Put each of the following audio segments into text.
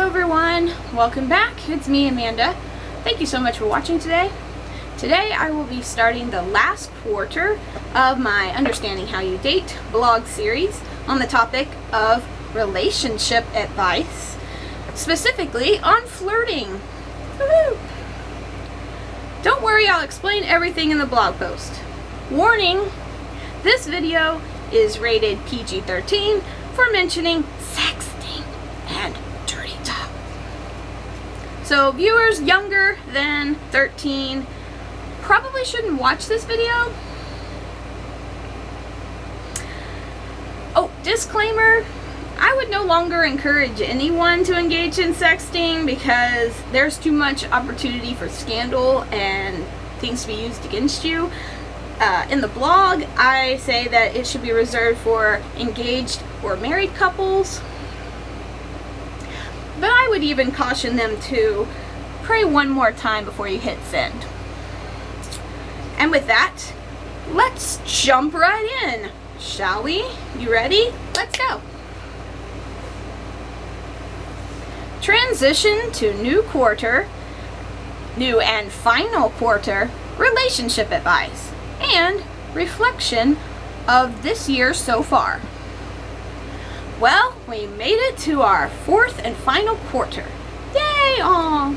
Hello everyone, welcome back. It's me, Amanda. Thank you so much for watching today. Today I will be starting the last quarter of my Understanding How You Date blog series on the topic of relationship advice, specifically on flirting. Woohoo! Don't worry, I'll explain everything in the blog post. Warning, this video is rated PG-13 for mentioning sexting and dirty talk. So viewers younger than 13 probably shouldn't watch this video. Oh, disclaimer, I would no longer encourage anyone to engage in sexting because there's too much opportunity for scandal and things to be used against you. In the blog, I say that it should be reserved for engaged or married couples. But I would even caution them to pray one more time before you hit send. And with that, let's jump right in, shall we? You ready? Let's go. Transition to new and final quarter relationship advice and reflection of this year so far. Well, we made it to our fourth and final quarter. Yay! Aw!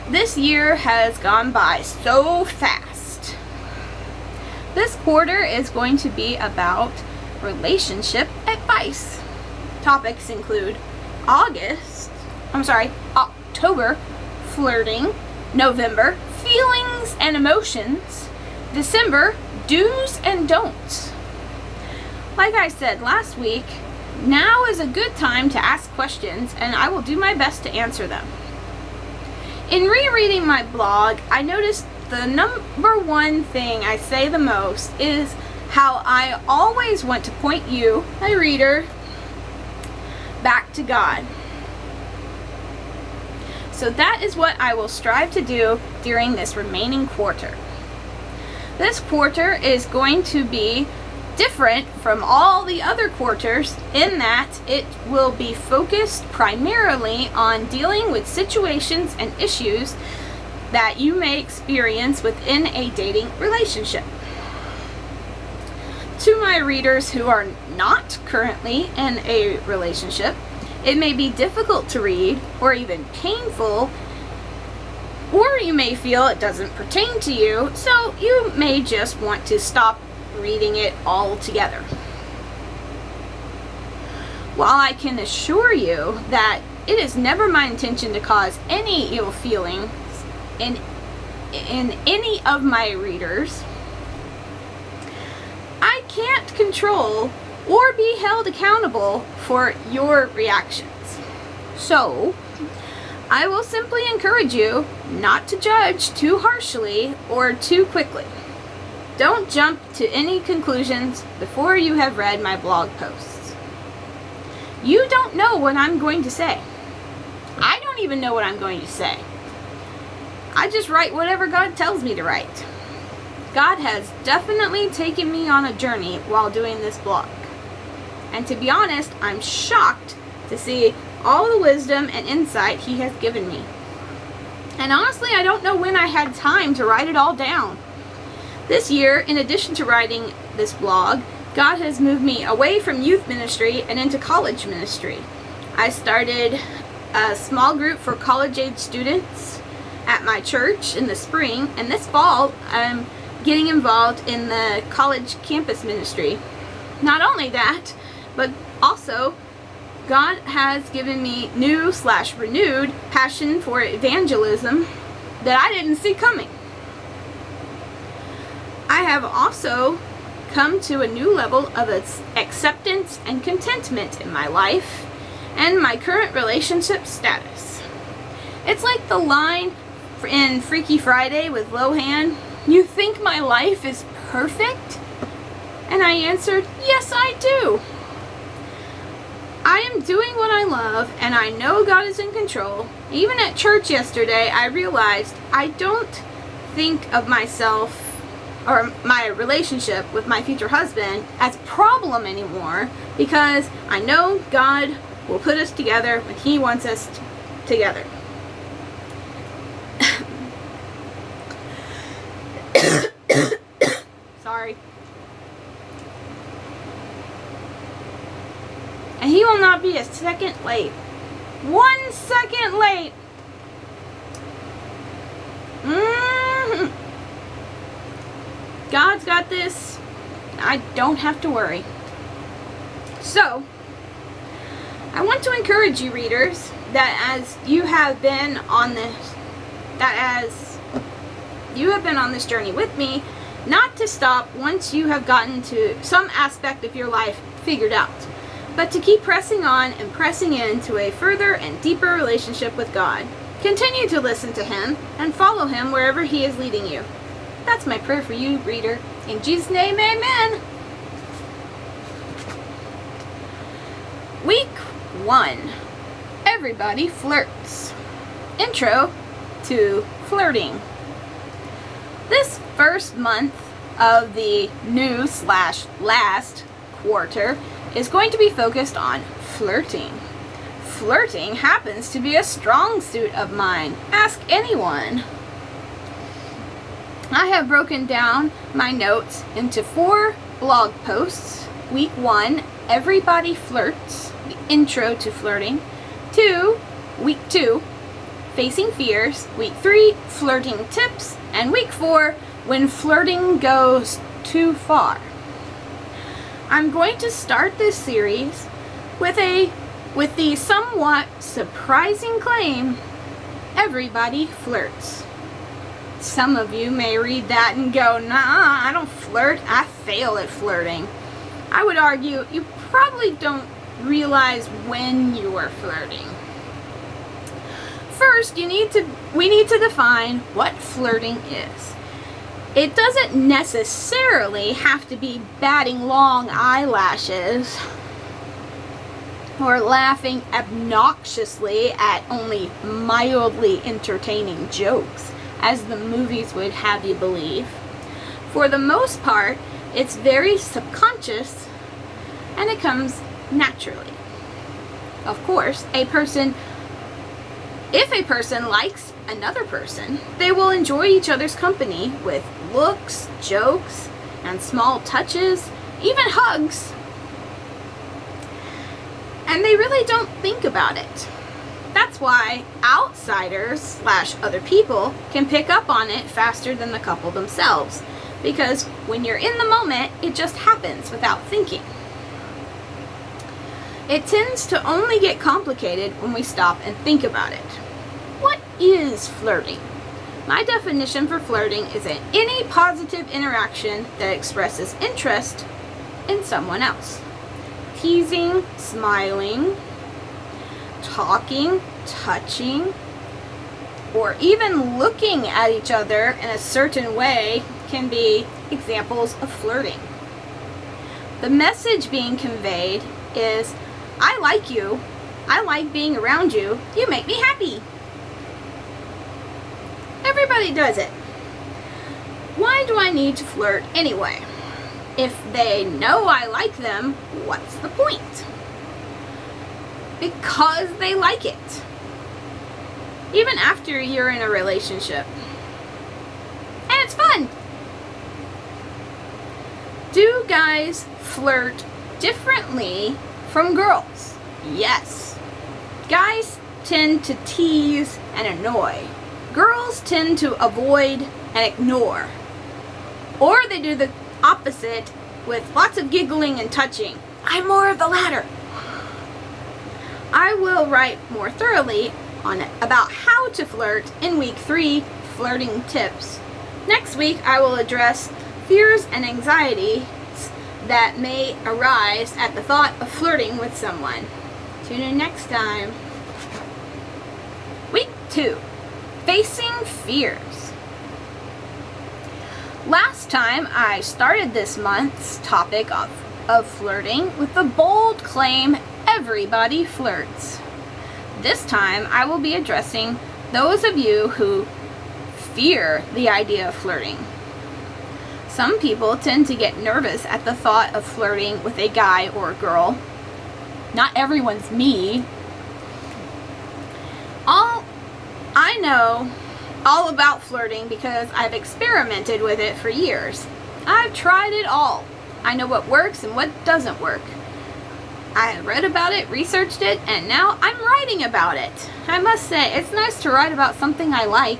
This year has gone by so fast. This quarter is going to be about relationship advice. Topics include October, flirting, November, feelings and emotions, December, do's and don'ts. Like I said last week, now is a good time to ask questions and I will do my best to answer them. In rereading my blog, I noticed the number one thing I say the most is how I always want to point you, my reader, back to God. So that is what I will strive to do during this remaining quarter. This quarter is going to be different from all the other quarters in that it will be focused primarily on dealing with situations and issues that you may experience within a dating relationship. To my readers who are not currently in a relationship, it may be difficult to read or even painful, or you may feel it doesn't pertain to you, so you may just want to stop reading it altogether. While I can assure you that it is never my intention to cause any ill feelings in any of my readers, I can't control or be held accountable for your reactions. So, I will simply encourage you not to judge too harshly or too quickly. Don't jump to any conclusions before you have read my blog posts. You don't know what I'm going to say. I don't even know what I'm going to say. I just write whatever God tells me to write. God has definitely taken me on a journey while doing this blog. And to be honest, I'm shocked to see all the wisdom and insight He has given me. And honestly, I don't know when I had time to write it all down. This year, in addition to writing this blog, God has moved me away from youth ministry and into college ministry. I started a small group for college-age students at my church in the spring, and this fall I'm getting involved in the college campus ministry. Not only that, but also God has given me new/renewed passion for evangelism that I didn't see coming. I have also come to a new level of acceptance and contentment in my life and my current relationship status. It's like the line in Freaky Friday with Lohan, "You think my life is perfect?" And I answered, yes, I do. I am doing what I love, and I know God is in control. Even at church yesterday, I realized I don't think of myself or my relationship with my future husband as a problem anymore because I know God will put us together when He wants us together. Sorry. And He will not be a second late. 1 second late. God's got this. I don't have to worry. So, I want to encourage you, readers, that as you have been on this, journey with me, not to stop once you have gotten to some aspect of your life figured out, but to keep pressing on and pressing into a further and deeper relationship with God. Continue to listen to Him and follow Him wherever He is leading you. That's my prayer for you, reader. In Jesus' name, amen. Week 1. Everybody flirts. Intro to flirting. This first month of the new/last quarter is going to be focused on flirting. Flirting happens to be a strong suit of mine. Ask anyone. I have broken down my notes into 4 blog posts. Week 1, Everybody Flirts, the intro to flirting. Week 2, Facing Fears. Week 3, Flirting Tips. And Week 4, When Flirting Goes Too Far. I'm going to start this series with the somewhat surprising claim, everybody flirts. Some of you may read that and go, nah, I don't flirt, I fail at flirting. I would argue you probably don't realize when you are flirting. First, we need to define what flirting is. It doesn't necessarily have to be batting long eyelashes or laughing obnoxiously at only mildly entertaining jokes, as the movies would have you believe. For the most part, it's very subconscious and it comes naturally. Of course, if a person likes another person, they will enjoy each other's company with looks, jokes, and small touches, even hugs. And they really don't think about it. That's why outsiders/other people can pick up on it faster than the couple themselves. Because when you're in the moment, it just happens without thinking. It tends to only get complicated when we stop and think about it. What is flirting? My definition for flirting is any positive interaction that expresses interest in someone else. Teasing, smiling, talking, touching, or even looking at each other in a certain way can be examples of flirting. The message being conveyed is, I like you, I like being around you, you make me happy. Everybody does it. Why do I need to flirt anyway? If they know I like them, what's the point? Because they like it. Even after you're in a relationship. And it's fun. Do guys flirt differently from girls? Yes. Guys tend to tease and annoy. Girls tend to avoid and ignore. Or they do the opposite with lots of giggling and touching. I'm more of the latter. I will write more thoroughly on it about how to flirt in week 3, flirting tips. Next week I will address fears and anxieties that may arise at the thought of flirting with someone. Tune in next time. Week 2, facing fears. Last time I started this month's topic of flirting with the bold claim, everybody flirts. This time I will be addressing those of you who fear the idea of flirting. Some people tend to get nervous at the thought of flirting with a guy or a girl. Not everyone's me. I know all about flirting because I've experimented with it for years. I've tried it all. I know what works and what doesn't work. I read about it, researched it, and now I'm writing about it. I must say, it's nice to write about something I like.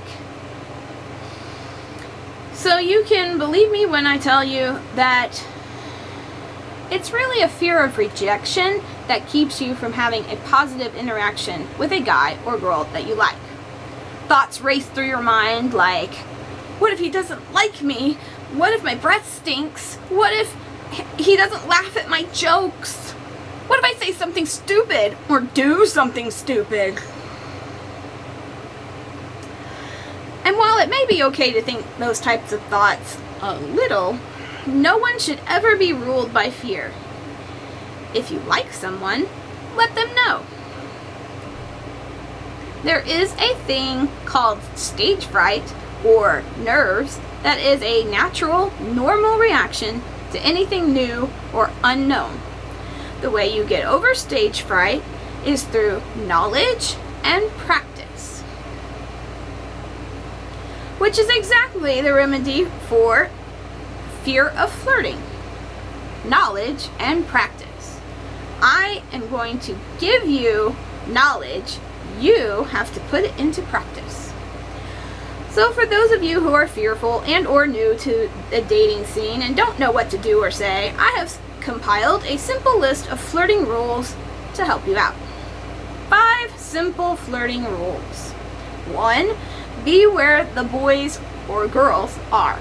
So you can believe me when I tell you that it's really a fear of rejection that keeps you from having a positive interaction with a guy or girl that you like. Thoughts race through your mind like, what if he doesn't like me? What if my breath stinks? What if he doesn't laugh at my jokes? What if I say something stupid or do something stupid? And while it may be okay to think those types of thoughts a little, no one should ever be ruled by fear. If you like someone, let them know. There is a thing called stage fright or nerves that is a natural, normal reaction to anything new or unknown. The way you get over stage fright is through knowledge and practice, which is exactly the remedy for fear of flirting. Knowledge and practice. I am going to give you knowledge. You have to put it into practice. So for those of you who are fearful and or new to the dating scene and don't know what to do or say, I have compiled a simple list of flirting rules to help you out. 5 simple flirting rules. 1. Be where the boys or girls are.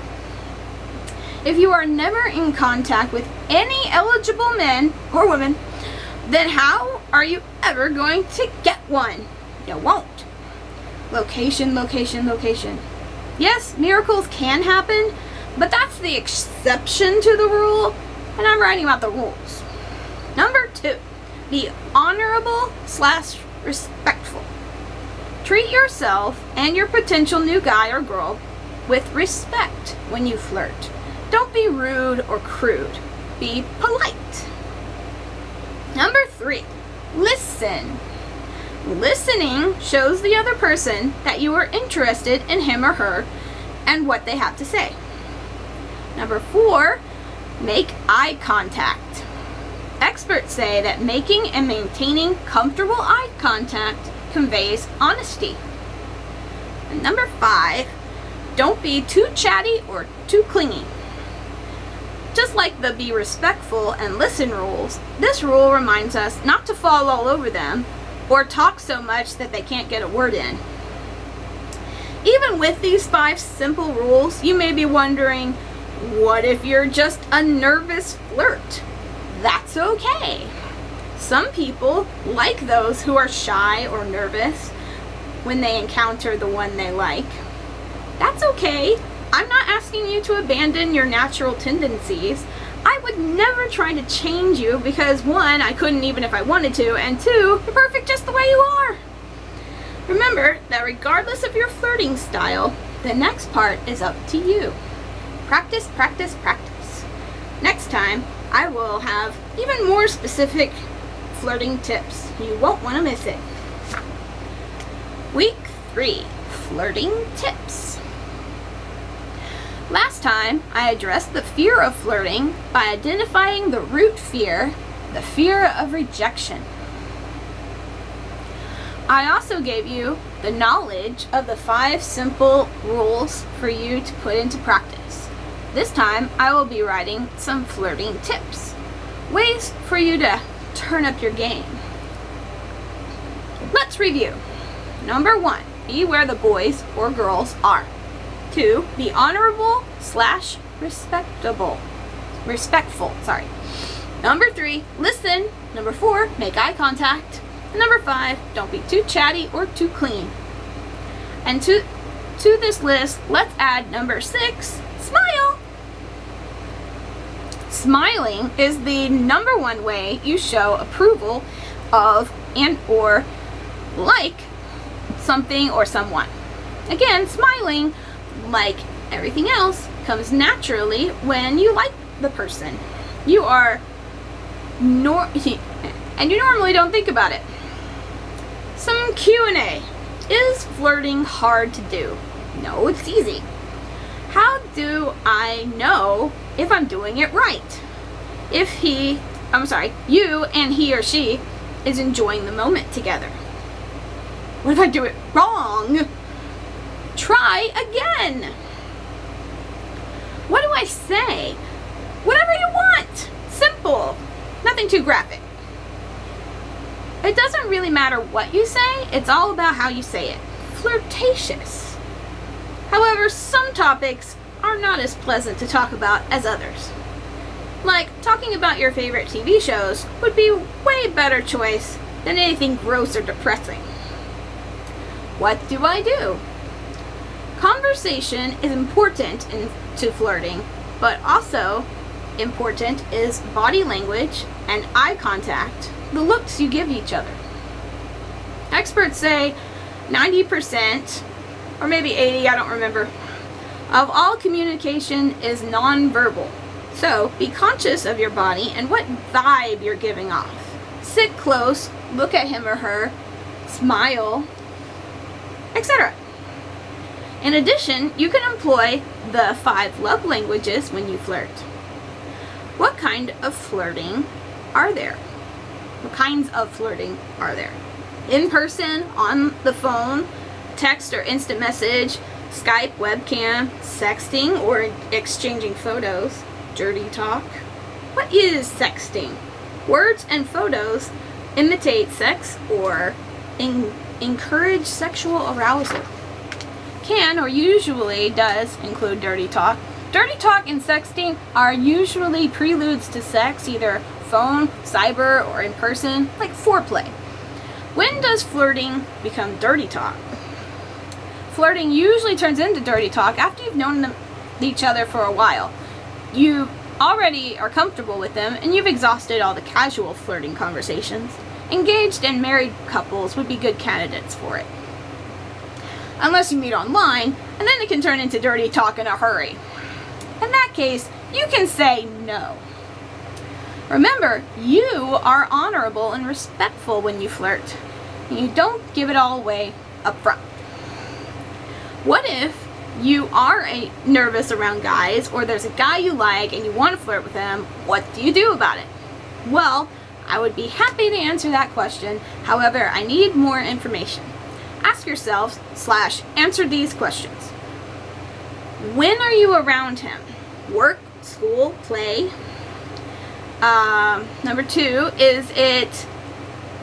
If you are never in contact with any eligible men or women, then how are you ever going to get one? You won't. Location, location, location. Yes, miracles can happen, but that's the exception to the rule, and I'm writing about the rules. Number 2, be honorable/respectful. Treat yourself and your potential new guy or girl with respect when you flirt. Don't be rude or crude. Be polite. Number 3, listen. Listening shows the other person that you are interested in him or her and what they have to say. Number 4, make eye contact. Experts say that making and maintaining comfortable eye contact conveys honesty. And number 5, don't be too chatty or too clingy. Just like the be respectful and listen rules, this rule reminds us not to fall all over them or talk so much that they can't get a word in. Even with these 5 simple rules, you may be wondering, what if you're just a nervous flirt? That's okay. Some people like those who are shy or nervous when they encounter the one they like. That's okay. I'm not asking you to abandon your natural tendencies. I would never try to change you because 1, I couldn't even if I wanted to, and 2, you're perfect just the way you are. Remember that regardless of your flirting style, the next part is up to you. Practice, practice, practice. Next time, I will have even more specific flirting tips. You won't want to miss it. Week 3, flirting tips. Last time, I addressed the fear of flirting by identifying the root fear, the fear of rejection. I also gave you the knowledge of the 5 simple rules for you to put into practice. This time, I will be writing some flirting tips, ways for you to turn up your game. Let's review. Number 1, be where the boys or girls are. 2, be honorable/respectful. Number 3, listen. Number 4, make eye contact. And number 5, don't be too chatty or too clean. And to this list, let's add number 6, smile. Smiling is the number 1 way you show approval of and or like something or someone. Again, smiling, like everything else, comes naturally when you like the person. You are and you normally don't think about it. Some Q&A. Is flirting hard to do? No, it's easy. How do I know if I'm doing it right? If you and he or she is enjoying the moment together. What if I do it wrong? Try again. What do I say? Whatever you want. Simple. Nothing too graphic. It doesn't really matter what you say, it's all about how you say it. Flirtatious. However, some topics are not as pleasant to talk about as others. Like, talking about your favorite TV shows would be a way better choice than anything gross or depressing. What do I do? Conversation is important to flirting, but also important is body language and eye contact, the looks you give each other. Experts say 90%, or maybe 80, I don't remember, of all communication is nonverbal. So be conscious of your body and what vibe you're giving off. Sit close, look at him or her, smile, etc. In addition, you can employ the 5 love languages when you flirt. What kind of flirting are there? What kinds of flirting are there? In person, on the phone, text or instant message, Skype, webcam, sexting or exchanging photos, dirty talk. What is sexting? Words and photos imitate sex or encourage sexual arousal. Can or usually does include dirty talk. Dirty talk and sexting are usually preludes to sex, either phone, cyber, or in person, like foreplay. When does flirting become dirty talk? Flirting usually turns into dirty talk after you've known each other for a while. You already are comfortable with them and you've exhausted all the casual flirting conversations. Engaged and married couples would be good candidates for it. Unless you meet online, and then it can turn into dirty talk in a hurry. In that case, you can say no. Remember, you are honorable and respectful when you flirt, and you don't give it all away up front. What if you are nervous around guys, or there's a guy you like and you want to flirt with him? What do you do about it? Well, I would be happy to answer that question. However, I need more information. Ask yourself / answer these questions. When are you around him? Work, school, play? Number 2, is it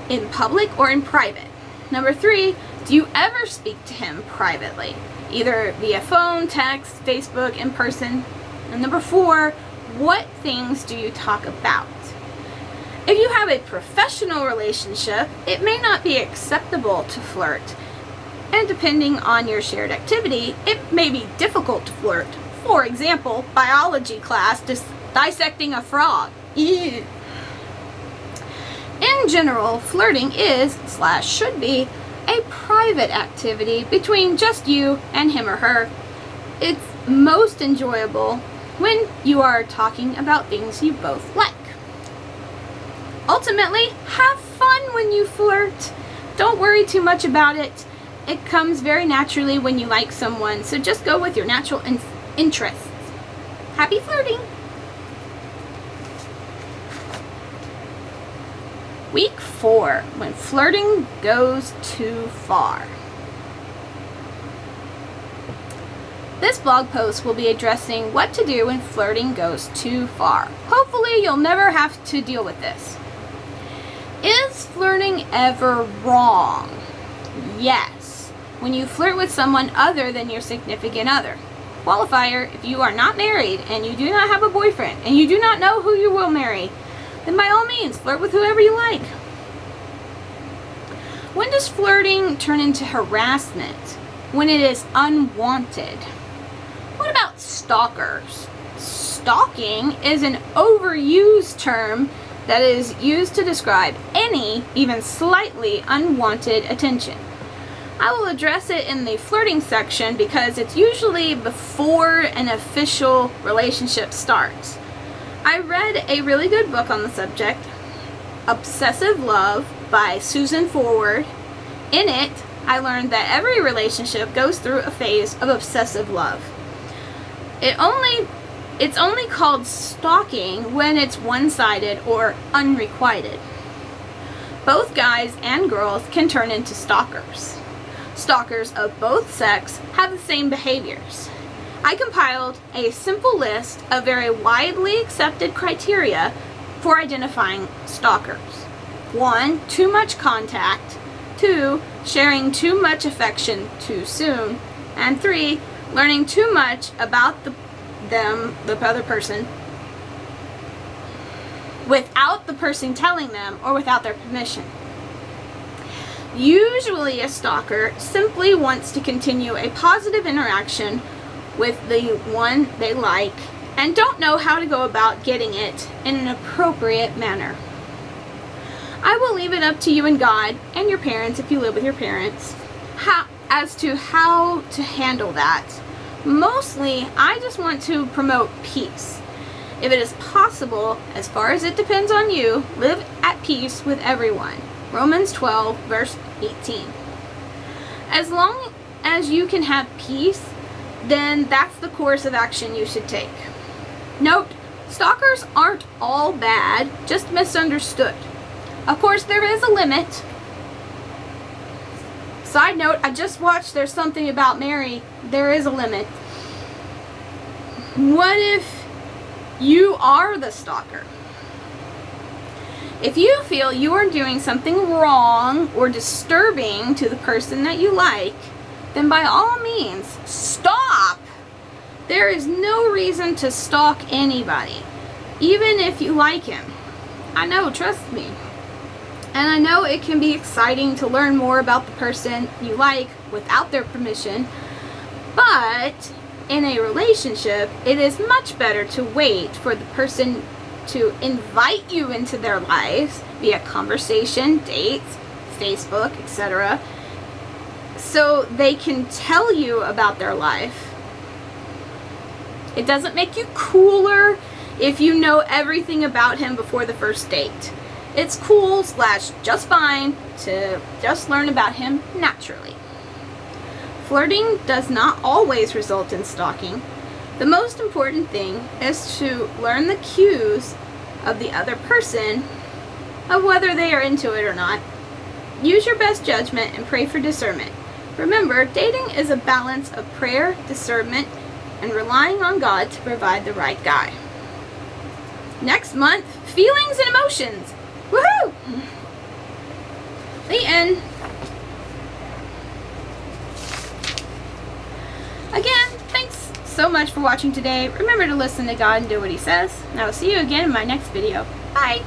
in public or in private? Number 3, do you ever speak to him privately? Either via phone, text, Facebook, in person? And number 4, what things do you talk about? If you have a professional relationship, it may not be acceptable to flirt. And depending on your shared activity, it may be difficult to flirt. For example, biology class dissecting a frog. Ew. In general, flirting is / should be a private activity between just you and him or her. It's most enjoyable when you are talking about things you both like. Ultimately, have fun when you flirt. Don't worry too much about it. It comes very naturally when you like someone, so just go with your natural interests. Happy flirting! Week 4, when flirting goes too far. This blog post will be addressing what to do when flirting goes too far. Hopefully you'll never have to deal with this. Is flirting ever wrong? Yes. When you flirt with someone other than your significant other. Qualifier: if you are not married and you do not have a boyfriend and you do not know who you will marry, then by all means flirt with whoever you like. When does flirting turn into harassment? When it is unwanted. What about stalkers? Stalking is an overused term that is used to describe any, even slightly unwanted attention. I will address it in the flirting section because it's usually before an official relationship starts. I read a really good book on the subject. Obsessive Love by Susan Forward. In it, I learned that every relationship goes through a phase of obsessive love. It's only called stalking when it's one-sided or unrequited. Both guys and girls can turn into stalkers. Stalkers of both sex have the same behaviors. I compiled a simple list of very widely accepted criteria for identifying stalkers. 1. Too much contact. 2. Sharing too much affection too soon. And 3. Learning too much about the other person, without the person telling them or without their permission. Usually a stalker simply wants to continue a positive interaction with the one they like and don't know how to go about getting it in an appropriate manner. I will leave it up to you and God and your parents, if you live with your parents, as to how to handle that. Mostly, I just want to promote peace. If it is possible, as far as it depends on you, live at peace with everyone. Romans 12, verse 18. As long as you can have peace, then that's the course of action you should take. Note, stalkers aren't all bad, just misunderstood. Of course, there is a limit. Side note, I just watched There's Something About Mary. There is a limit. What if you are the stalker? If you feel you are doing something wrong or disturbing to the person that you like, then by all means, stop! There is no reason to stalk anybody, even if you like him. I know, trust me. And I know it can be exciting to learn more about the person you like without their permission, but in a relationship, it is much better to wait for the person to invite you into their lives via conversation, dates, Facebook, etc., so they can tell you about their life. It doesn't make you cooler if you know everything about him before the first date. It's cool / just fine to just learn about him naturally. Flirting does not always result in stalking. The most important thing is to learn the cues of the other person, of whether they are into it or not. Use your best judgment and pray for discernment. Remember, dating is a balance of prayer, discernment, and relying on God to provide the right guy. Next month, feelings and emotions. Woohoo! The end. Again, thanks so much for watching today. Remember to listen to God and do what He says. And I will see you again in my next video. Bye!